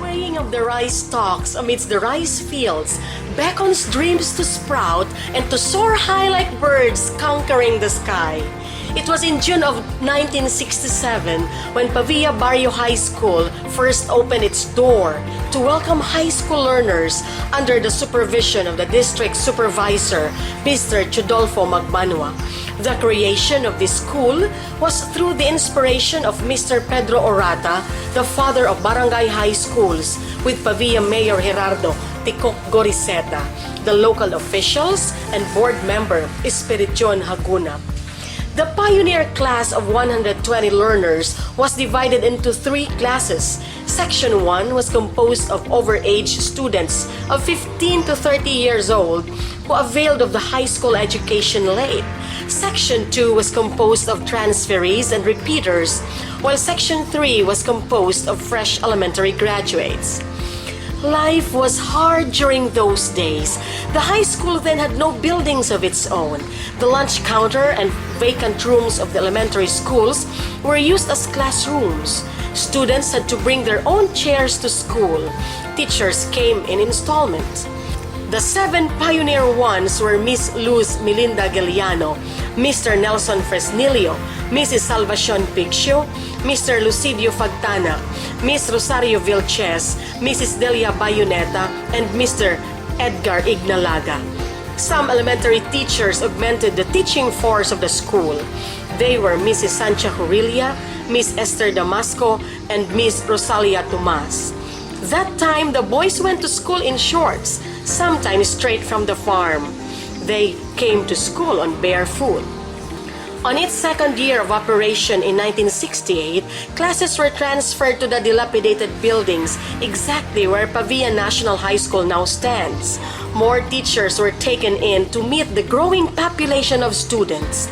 swaying of the rice stalks amidst the rice fields beckons dreams to sprout and to soar high like birds conquering the sky. It was in June of 1967 when Pavia Barrio High School first opened its door to welcome high school learners under the supervision of the district supervisor, Mr. Chodolfo Magbanwa. The creation of this school was through the inspiration of Mr. Pedro Orata, the father of barangay high schools, with Pavia Mayor Gerardo Tikok Goriseta, the local officials, and board member Espirition Haguna. The pioneer class of 120 learners was divided into 3 classes. Section 1 was composed of overage students of 15 to 30 years old who availed of the high school education late. Section 2 was composed of transferees and repeaters, while Section 3 was composed of fresh elementary graduates. Life was hard during those days. The high school then had no buildings of its own. The lunch counter and vacant rooms of the elementary schools were used as classrooms. Students had to bring their own chairs to school. Teachers came in installments. The 7 pioneer ones were Miss Luz Melinda Galiano, Mr. Nelson Fresnilio, Mrs. Salvacion Piccio, Mr. Lucidio Fagtana, Miss Rosario Vilches, Mrs. Delia Bayoneta, and Mr. Edgar Ignalaga. Some elementary teachers augmented the teaching force of the school. They were Mrs. Sancha Jurilia, Miss Esther Damasco, and Miss Rosalia Tomas. That time, the boys went to school in shorts, sometimes straight from the farm. They came to school on barefoot. On its second year of operation in 1968, classes were transferred to the dilapidated buildings exactly where Pavia National High School now stands. More teachers were taken in to meet the growing population of students.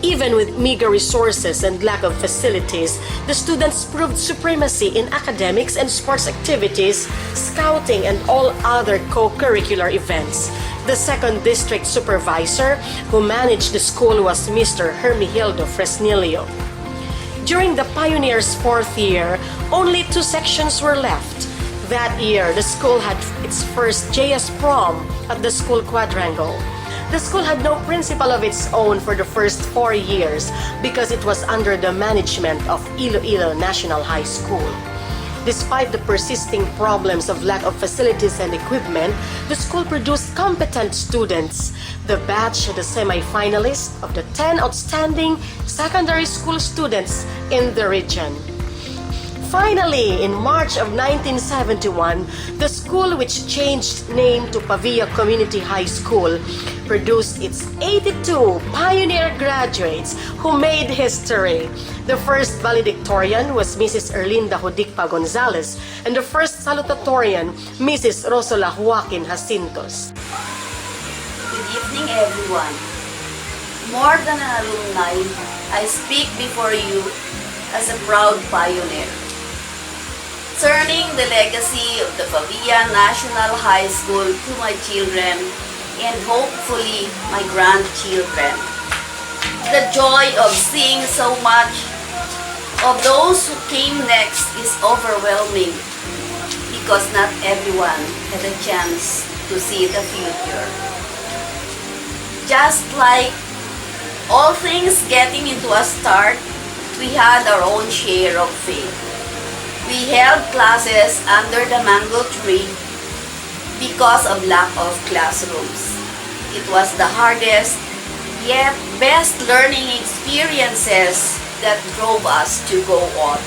Even with meager resources and lack of facilities, the students proved supremacy in academics and sports activities, scouting, and all other co-curricular events. The second district supervisor who managed the school was Mr. Hermigildo Fresnilio. During the pioneers' 4th year, only 2 sections were left. That year, the school had its first JS prom at the school quadrangle. The school had no principal of its own for the first 4 years because it was under the management of Iloilo National High School. Despite the persisting problems of lack of facilities and equipment, the school produced competent students. The batch had the semi-finalists of the 10 outstanding secondary school students in the region. Finally, in March of 1971, the school, which changed name to Pavia Community High School, produced its 82 pioneer graduates who made history. The first valedictorian was Mrs. Erlinda Jodicpa Gonzalez, and the first salutatorian, Mrs. Rosola Joaquin Jacintos. Good evening, everyone. More than an alumni, I speak before you as a proud pioneer. Turning the legacy of the Pavia National High School to my children and hopefully my grandchildren. The joy of seeing so much of those who came next is overwhelming because not everyone had a chance to see the future. Just like all things getting into a start, we had our own share of faith. We held classes under the mango tree because of lack of classrooms. It was the hardest yet best learning experiences that drove us to go on.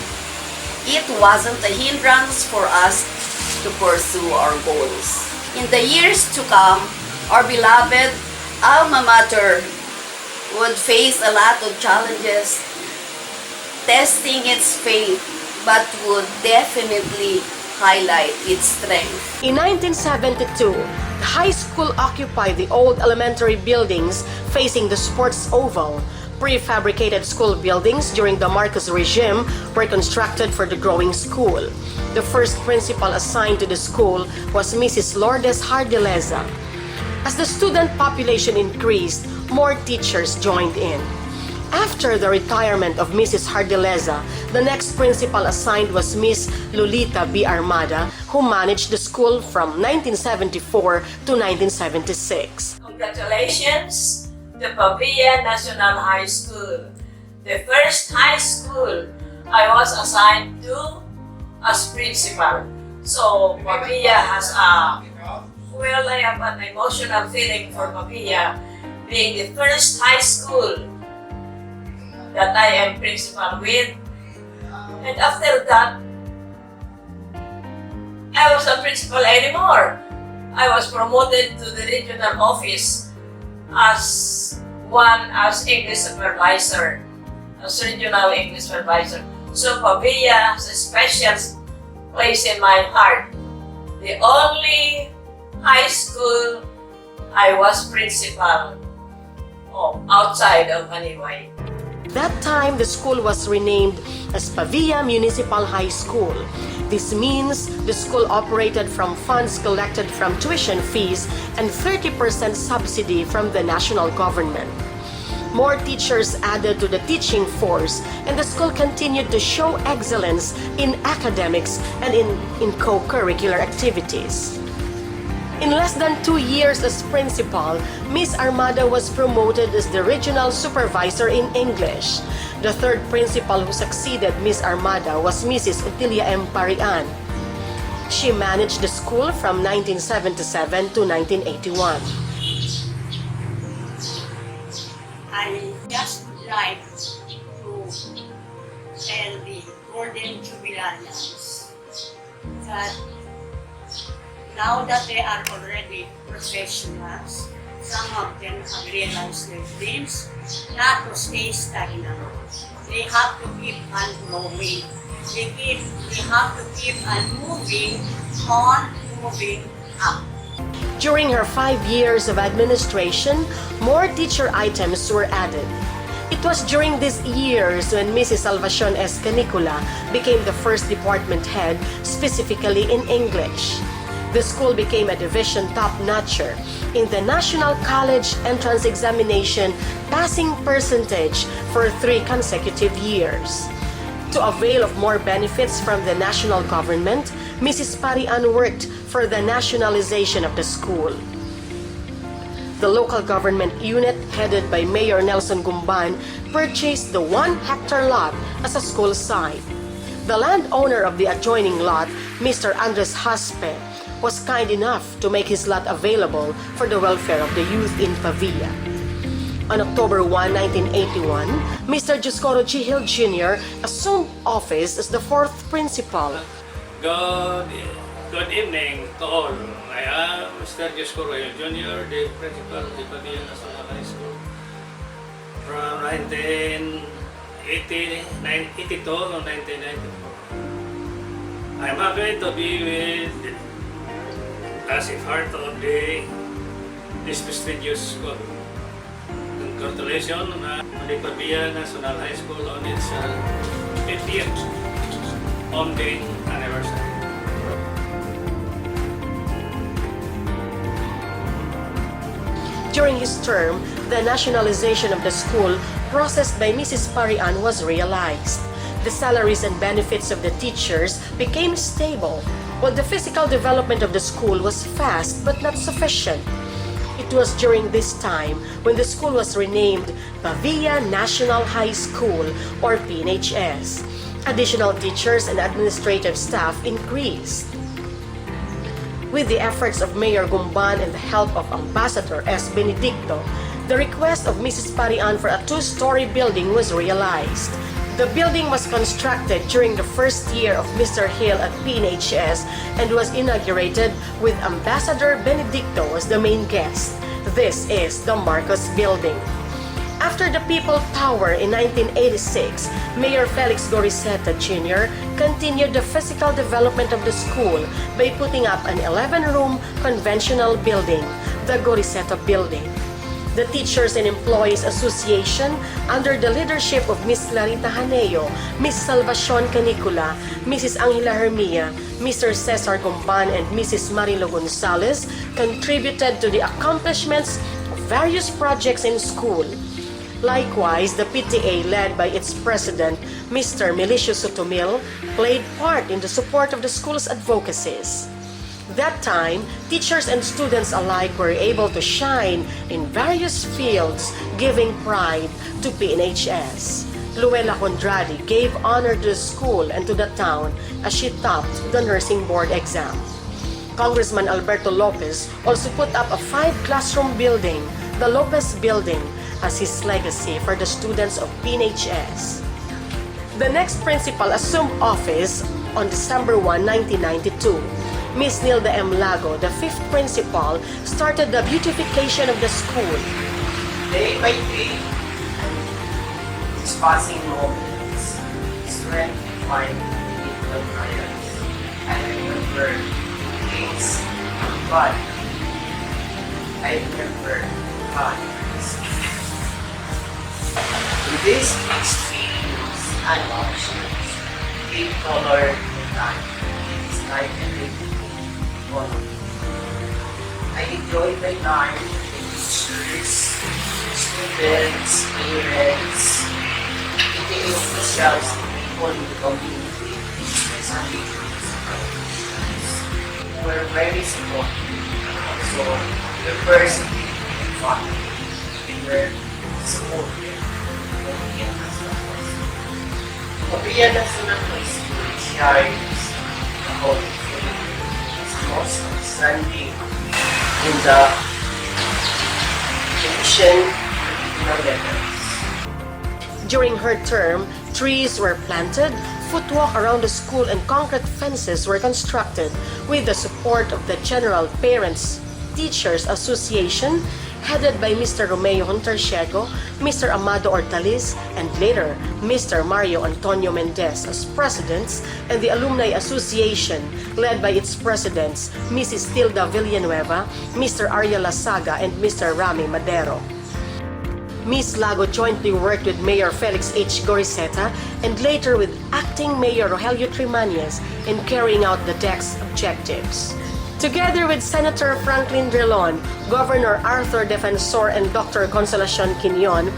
It wasn't a hindrance for us to pursue our goals. In the years to come, our beloved alma mater would face a lot of challenges, testing its faith, but would definitely highlight its strength. In 1972, the high school occupied the old elementary buildings facing the sports oval. Prefabricated school buildings during the Marcos regime were constructed for the growing school. The first principal assigned to the school was Mrs. Lourdes Hardileza. As the student population increased, more teachers joined in. After After the retirement of Mrs. Hardileza, the next principal assigned was Miss Lolita B. Armada, who managed the school from 1974 to 1976. Congratulations to Pavia National High School, the first high school I was assigned to as principal. So Pavia has I have an emotional feeling for Pavia being the first high school that I am principal with. And after that, I was not principal anymore. I was promoted to the regional office as English supervisor, as regional English supervisor. So Pavia has a special place in my heart. The only high school I was principal outside of Maniway. That time, the school was renamed as Pavia Municipal High School. This means the school operated from funds collected from tuition fees and 30% subsidy from the national government. More teachers added to the teaching force, and the school continued to show excellence in academics and in co-curricular activities. In less than 2 years as principal, Miss Armada was promoted as the regional supervisor in English. The third principal who succeeded Miss Armada was Mrs. Otilia M. Parian. She managed the school from 1977 to 1981. I just would like to tell the Golden Jubilarians that now that they are already professionals, some of them have realized their dreams, not to stay stagnant. They have to keep on growing. They have to keep on moving up. During her 5 years of administration, more teacher items were added. It was during these years when Mrs. Salvacion S. Canicula became the first department head, specifically in English. The school became a division top-notcher in the National College Entrance Examination passing percentage for 3 consecutive years. To avail of more benefits from the national government, Mrs. Parian worked for the nationalization of the school. The local government unit, headed by Mayor Nelson Gumban, purchased the 1-hectare lot as a school site. The landowner of the adjoining lot, Mr. Andres Haspe, was kind enough to make his lot available for the welfare of the youth in Pavia. On October 1, 1981, Mr. Juscoro G. Hill Jr. assumed office as the 4th principal. Good evening to all. I am Mr. Juscoro Hill Jr., the principal of the Pavia National High School from 1982 to 1994. I'm happy to be with as a part of this prestigious school. Congratulations on the Pavia National High School on its 50th founding anniversary. During his term, the nationalization of the school processed by Mrs. Parian was realized. The salaries and benefits of the teachers became stable, while the physical development of the school was fast but not sufficient. It was during this time when the school was renamed Pavia National High School, or PNHS. Additional teachers and administrative staff increased. With the efforts of Mayor Gumban and the help of Ambassador S. Benedicto, the request of Mrs. Parian for a 2-story building was realized. The building was constructed during the first year of Mr. Hill at PNHS and was inaugurated with Ambassador Benedicto as the main guest. This is the Marcos Building. After the People Power in 1986, Mayor Felix Goriseta Jr. continued the physical development of the school by putting up an 11-room conventional building, the Goriseta Building. The Teachers and Employees Association, under the leadership of Ms. Clarita Haneo, Ms. Salvacion Canicula, Mrs. Angela Hermia, Mr. Cesar Gumban, and Mrs. Marilo Gonzalez, contributed to the accomplishments of various projects in school. Likewise, the PTA, led by its president, Mr. Milicio Sotomil, played part in the support of the school's advocacies. That time, teachers and students alike were able to shine in various fields, giving pride to PNHS. Luella Condradi gave honor to the school and to the town as she topped the nursing board exam. Congressman Alberto Lopez also put up a 5-classroom building, the Lopez Building, as his legacy for the students of PNHS. The next principal assumed office on December 1, 1992. Miss Nilda M. Lago, the 5th principal, started the beautification of the school. Day by day, it's passing moments, strength find little trials. I remember things, but I remember God. In these experience and options, give color and time. It's like everything. I enjoy my time with teachers, students, parents, meeting officials, people in the community, especially we're very supportive. So, the first family, we're supportive. Pavia National High School shares the whole most outstanding in the division levels. During her term, trees were planted, footwalk around the school and concrete fences were constructed with the support of the General Parents Teachers Association, headed by Mr. Romeo Hontarciego, Mr. Amado Ortaliz, and later Mr. Mario Antonio Mendez as presidents, and the Alumni Association, led by its presidents, Mrs. Tilda Villanueva, Mr. Arya Lasaga, and Mr. Rami Madero. Ms. Lago jointly worked with Mayor Felix H. Goriseta and later with Acting Mayor Rogelio Trimañez in carrying out the DEC's objectives. Together with Senator Franklin Drilon, Governor Arthur Defensor, and Dr. Consolacion Quinion,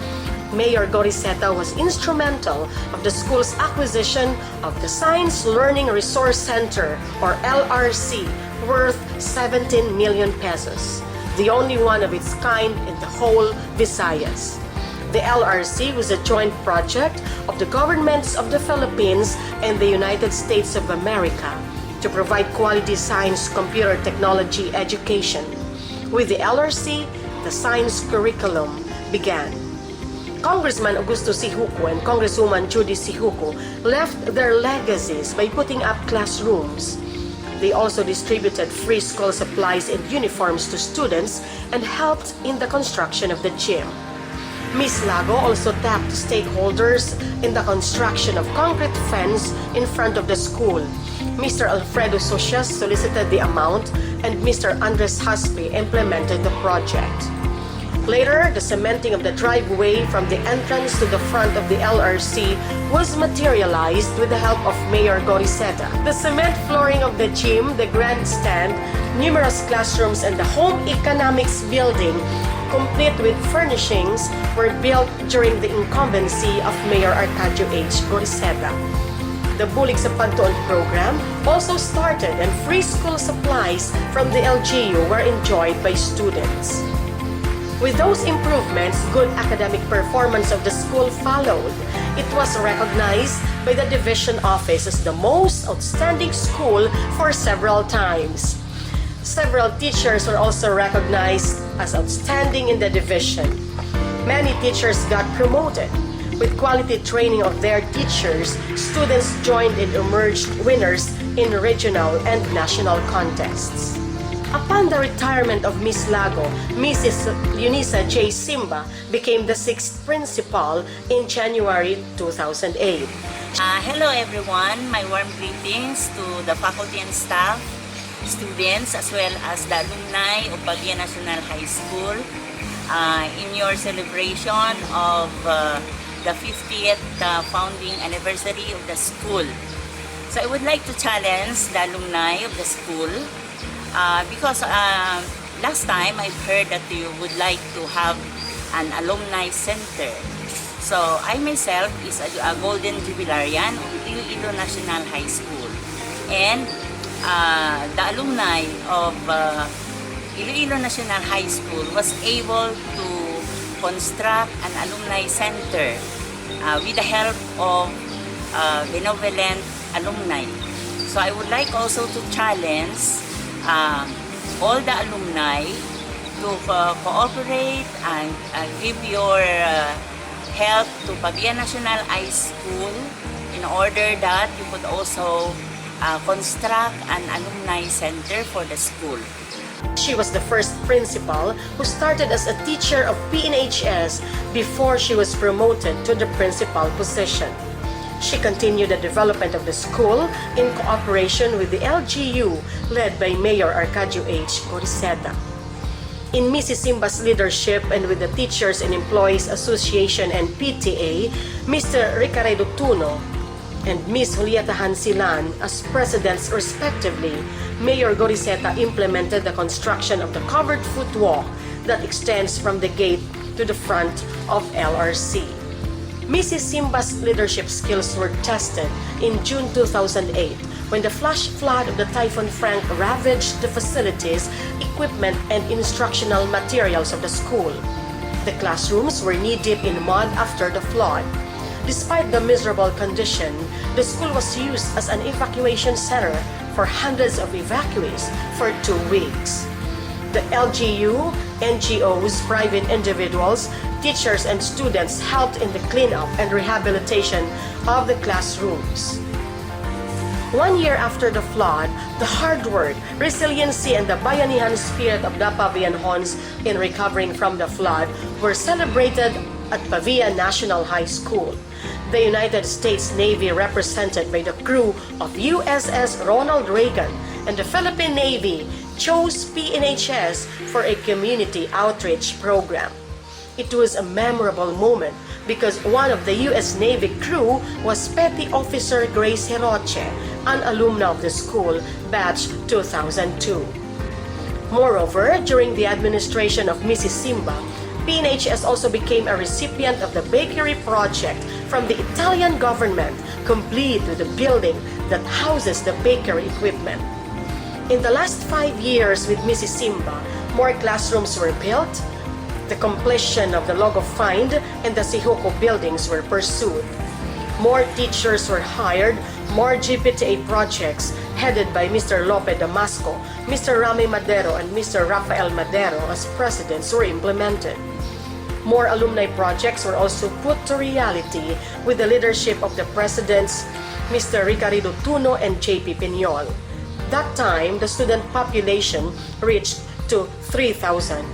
Mayor Goriseta was instrumental of the school's acquisition of the Science Learning Resource Center, or LRC, worth 17 million pesos, the only one of its kind in the whole Visayas. The LRC was a joint project of the governments of the Philippines and the United States of America to provide quality science computer technology education. With the LRC, the science curriculum began. Congressman Augusto Sihuco and Congresswoman Judy Sihuco left their legacies by putting up classrooms. They also distributed free school supplies and uniforms to students and helped in the construction of the gym. Ms. Lago also tapped stakeholders in the construction of concrete fence in front of the school. Mr. Alfredo Socias solicited the amount and Mr. Andres Haspe implemented the project. Later, the cementing of the driveway from the entrance to the front of the LRC was materialized with the help of Mayor Goriseta. The cement flooring of the gym, the grandstand, numerous classrooms, and the home economics building, complete with furnishings, were built during the incumbency of Mayor Arcadio H. Goriseta. The Bulig sa Pagtuon program also started, and free school supplies from the LGU were enjoyed by students. With those improvements, good academic performance of the school followed. It was recognized by the division office as the most outstanding school for several times. Several teachers were also recognized as outstanding in the division. Many teachers got promoted. With quality training of their teachers, students joined and emerged winners in regional and national contests. Upon the retirement of Miss Lago, Mrs. Eunice J. Simba became the 6th principal in January 2008. Hello everyone, my warm greetings to the faculty and staff, students, as well as the alumni of Pavia National High School in your celebration of the 50th founding anniversary of the school. So I would like to challenge the alumni of the school because last time I've heard that you would like to have an alumni center. So I myself is a Golden Jubilarian of Iloilo National High School. And the alumni of Iloilo National High School was able to construct an alumni center with the help of benevolent alumni. So I would like also to challenge all the alumni to cooperate and give your help to Pavia National High School in order that you could also construct an alumni center for the school. She was the first principal who started as a teacher of PNHS before she was promoted to the principal position. She continued the development of the school in cooperation with the LGU led by Mayor Arcadio H. Goriseta. In Mrs. Simba's leadership and with the Teachers and Employees Association and PTA, Mr. Ricardo Tuno and Ms. Julieta Hansilan as presidents respectively, Mayor Goriseta implemented the construction of the covered footwalk that extends from the gate to the front of LRC. Mrs. Simba's leadership skills were tested in June 2008 when the flash flood of the Typhoon Frank ravaged the facilities, equipment, and instructional materials of the school. The classrooms were knee-deep in mud after the flood. Despite the miserable condition, the school was used as an evacuation center for hundreds of evacuees for 2 weeks. The LGU, NGOs, private individuals, teachers, and students helped in the cleanup and rehabilitation of the classrooms. 1 year after the flood, the hard work, resiliency, and the bayanihan spirit of the Pavianhons in recovering from the flood were celebrated at Pavia National High School. The United States Navy, represented by the crew of USS Ronald Reagan, and the Philippine Navy chose PNHS for a community outreach program. It was a memorable moment because one of the U.S. Navy crew was Petty Officer Grace Hiroche, an alumna of the school, batch 2002. Moreover, during the administration of Mrs. Simba, PNHS also became a recipient of the bakery project from the Italian government, complete with a building that houses the bakery equipment. In the last 5 years with Mrs. Simba, more classrooms were built, the completion of the Lago Find and the Sihuko buildings were pursued. More teachers were hired, more GPTA projects headed by Mr. Lope Damasco, Mr. Rami Madero, and Mr. Rafael Madero as presidents were implemented. More alumni projects were also put to reality with the leadership of the presidents, Mr. Ricardo Tuno and J.P. Piñol. That time, the student population reached to 3,014.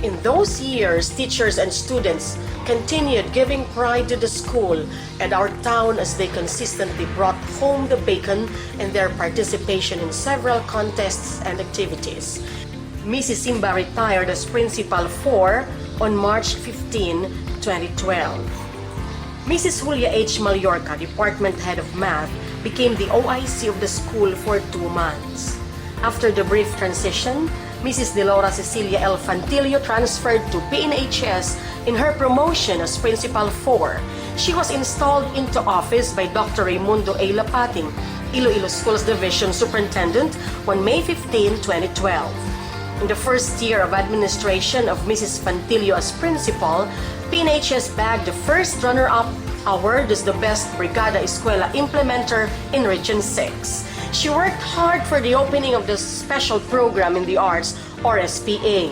In those years, teachers and students continued giving pride to the school and our town as they consistently brought home the bacon and their participation in several contests and activities. Mrs. Simba retired as Principal 4 on March 15, 2012. Mrs. Julia H. Mallorca, Department Head of Math, became the OIC of the school for 2 months. After the brief transition, Mrs. Delora Cecilia L. Fantilio transferred to PNHS in her promotion as Principal 4. She was installed into office by Dr. Raimundo A. Lapating, Iloilo Schools Division Superintendent, on May 15, 2012. In the first year of administration of Mrs. Fantilio as principal, PNHS bagged the first runner-up award as the Best Brigada Escuela Implementer in Region 6. She worked hard for the opening of the Special Program in the Arts, or SPA.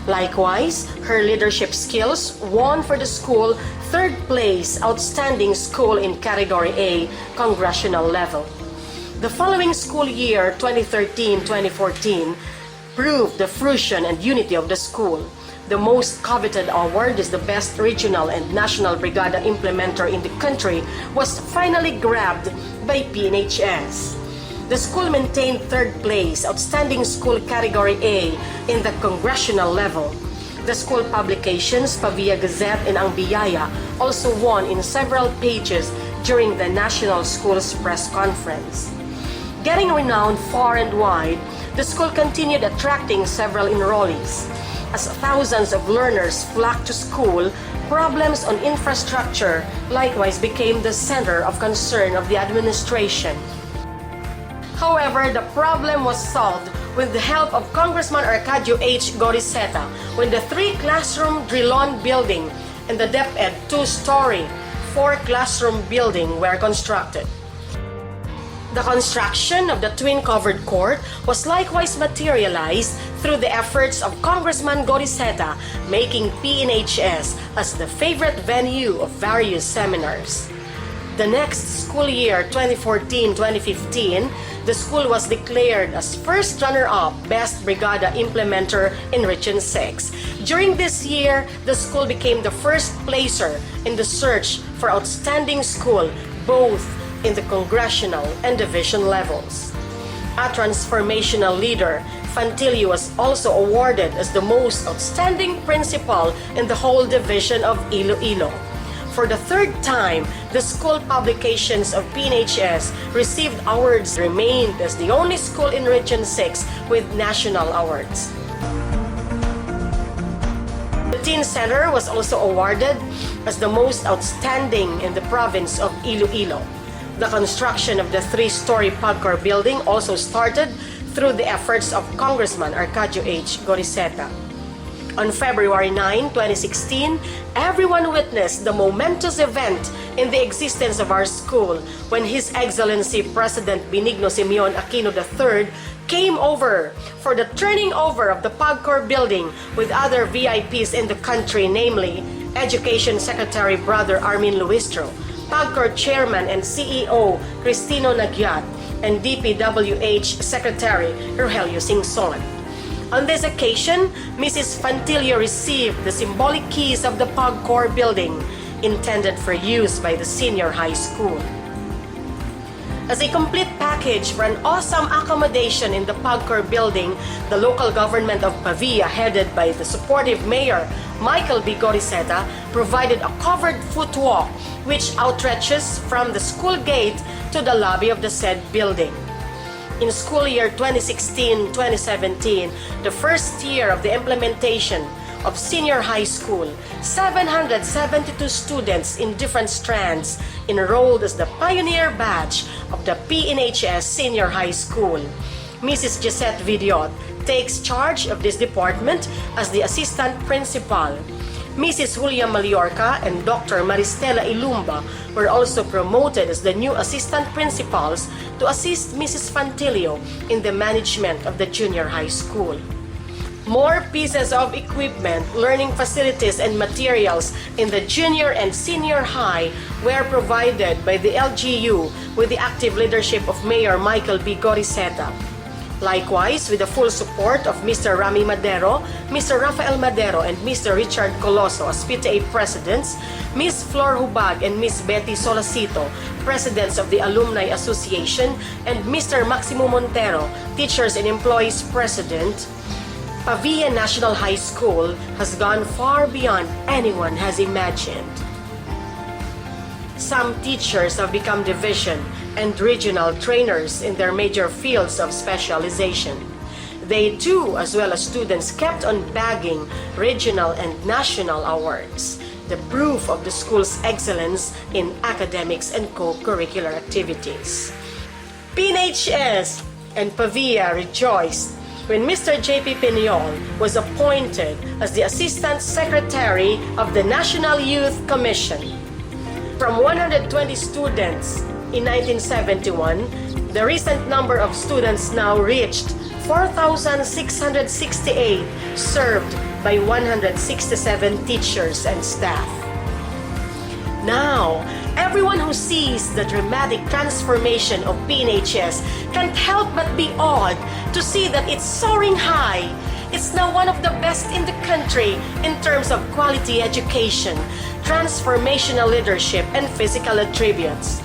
Likewise, her leadership skills won for the school 3rd place Outstanding School in Category A, Congressional level. The following school year, 2013-2014, proved the fruition and unity of the school. The most coveted award is the Best Regional and National Brigada Implementer in the country was finally grabbed by PNHS. The school maintained 3rd place, Outstanding School Category A in the congressional level. The school publications, Pavia Gazette and Ang Biyaya, also won in several pages during the National Schools Press Conference. Getting renowned far and wide, the school continued attracting several enrollees. As thousands of learners flocked to school, problems on infrastructure likewise became the center of concern of the administration. However, the problem was solved with the help of Congressman Arcadio H. Goriseta when the 3-classroom Drilon building and the DepEd 2-story 4-classroom building were constructed. The construction of the twin covered court was likewise materialized through the efforts of Congressman Goriseta, making PNHS as the favorite venue of various seminars. The next school year, 2014-2015, the school was declared as first runner-up Best Brigada Implementer in Region 6. During this year, the school became the first placer in the search for outstanding school, both in the congressional and division levels. A transformational leader, Fantilio was also awarded as the most outstanding principal in the whole division of Iloilo. For the third time, the school publications of PNHS received awards, remained as the only school in Region 6 with national awards. The Teen Center was also awarded as the most outstanding in the province of Iloilo. The construction of the 3-story Pagcor building also started through the efforts of Congressman Arcadio H. Goriseta. On February 9, 2016, everyone witnessed the momentous event in the existence of our school when His Excellency President Benigno Simeon Aquino III came over for the turning over of the Pagcor building with other VIPs in the country, namely Education Secretary Brother Armin Luistro, Pagcor Chairman and CEO Cristino Nagyat, and DPWH Secretary Rogelio Singson. On this occasion, Mrs. Fantilio received the symbolic keys of the Pagcor building, intended for use by the senior high school. As a complete package for an awesome accommodation in the Pagcor building, the local government of Pavia, headed by the supportive mayor Michael B. Goriseta, provided a covered footwalk which outstretches from the school gate to the lobby of the said building. In school year 2016-2017, the first year of the implementation of senior high school, 772 students in different strands enrolled as the pioneer batch of the PNHS Senior High School. Mrs. Gisette Vidiot takes charge of this department as the assistant principal. Mrs. Julia Mallorca and Dr. Maristela Ilumba were also promoted as the new assistant principals to assist Mrs. Fantilio in the management of the junior high school. More pieces of equipment, learning facilities, and materials in the junior and senior high were provided by the LGU with the active leadership of Mayor Michael B. Goriseta. Likewise, with the full support of Mr. Rami Madero, Mr. Rafael Madero, and Mr. Richard Coloso as PTA presidents, Ms. Flor Hubag and Ms. Betty Solacito, presidents of the Alumni Association, and Mr. Maximo Montero, teachers and employees president, Pavia National High School has gone far beyond anyone has imagined. Some teachers have become division and regional trainers in their major fields of specialization. They too, as well as students, kept on bagging regional and national awards, the proof of the school's excellence in academics and co-curricular activities. PNHS and Pavia rejoiced when Mr. J.P. Piñol was appointed as the Assistant Secretary of the National Youth Commission. From 120 students in 1971, the recent number of students now reached 4,668, served by 167 teachers and staff. Now, everyone who sees the dramatic transformation of PNHS can't help but be awed to see that it's soaring high. It's now one of the best in the country in terms of quality education, transformational leadership, and physical attributes.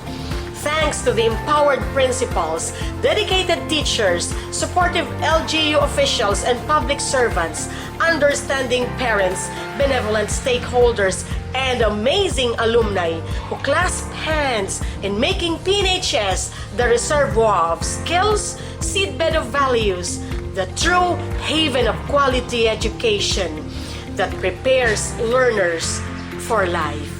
Thanks to the empowered principals, dedicated teachers, supportive LGU officials and public servants, understanding parents, benevolent stakeholders, and amazing alumni who clasp hands in making PNHS the reservoir of skills, seedbed of values, the true haven of quality education that prepares learners for life.